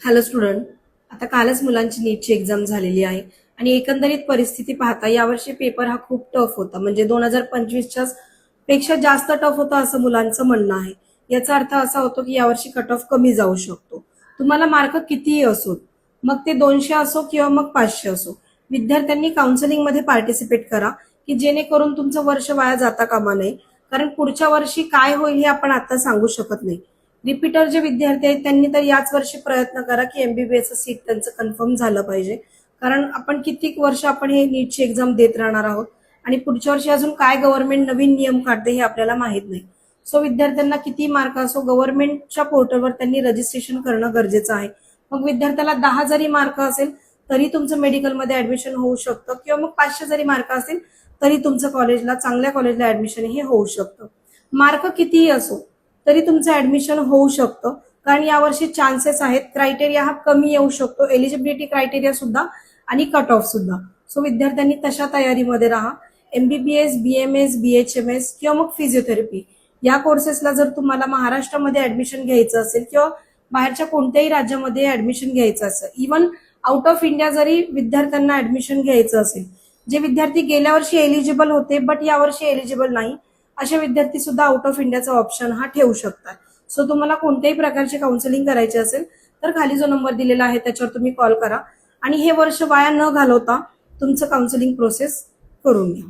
Hello student. आता कालच मुलांची नीटची एक्झाम झालेली आहे आणि एकंदरीत परिस्थिती पाहता यावर्षी पेपर हा खूप टफ होता. म्हणजे 2025च्या पेक्षा जास्त टफ होता असं मुलांचं म्हणणं आहे. याचा अर्थ असा होतो की यावर्षी कट ऑफ कमी जाऊ शकतो. तुम्हाला मार्क कितीही असो, मग ते 200 असो किंवा मग 500 असो, विद्यार्थ्यांनी काउन्सिलिंग मध्ये पार्टिसिपेट करा की जेणेकरून तुमचं वर्ष वाया जाता कामा नये. कारण पुढच्या वर्षी काय होईल हे आपण आता सांगू शकत नाही. रिपीटर जे विद्यार्थी आहेत त्यांनी तर याच वर्षी प्रयत्न करा की एमबीबीएस सीट त्यांचं कन्फर्म झालं पाहिजे. कारण आपण कित्येक वर्ष आपण हे नीटची एक्झाम देत राहणार आहोत आणि पुढच्या वर्षी अजून काय गव्हर्नमेंट नवीन नियम काढते हे आपल्याला माहित नाही. सो विद्यार्थ्यांना किती मार्क असो, गव्हर्नमेंटच्या पोर्टलवर त्यांनी रजिस्ट्रेशन करणं गरजेचं आहे. मग विद्यार्थ्याला 10 जरी मार्क असेल तरी तुमचं मेडिकलमध्ये ऍडमिशन होऊ शकतं किंवा मग 500 जरी मार्क असेल तरी तुमचं कॉलेजला, चांगल्या कॉलेजला ऍडमिशन हे होऊ शकतं. मार्क कितीही असो तरी तुमचं ऍडमिशन होऊ शकतं. कारण यावर्षी चान्सेस आहेत, क्रायटेरिया हा कमी येऊ शकतो, एलिजिबिलिटी क्रायटेरिया सुद्धा आणि कट ऑफ सुद्धा. सो विद्यार्थ्यांनी तशा तयारीमध्ये राहा. एमबीबीएस, बीएमएस, बीएचएमएस किंवा मग फिजिओथेरपी या कोर्सेसला जर तुम्हाला महाराष्ट्रामध्ये ऍडमिशन घ्यायचं असेल किंवा बाहेरच्या कोणत्याही राज्यामध्ये ऍडमिशन घ्यायचं असेल, इव्हन आउट ऑफ इंडिया जरी विद्यार्थ्यांना ऍडमिशन घ्यायचं असेल, जे विद्यार्थी गेल्या वर्षी एलिजिबल होते बट यावर्षी एलिजिबल नाही, असे विद्यार्थी सुद्धा आउट ऑफ इंडियाचा ऑप्शन हा ठेवू शकतात. सो तुम्हाला कोणत्याही प्रकारची काउन्सिलिंग करायची असेल तर खाली जो नंबर दिलेला आहे त्याच्यावर तुम्ही कॉल करा आणि हे वर्ष वाया न घालवता तुमचं काउन्सिलिंग प्रोसेस करून घ्या.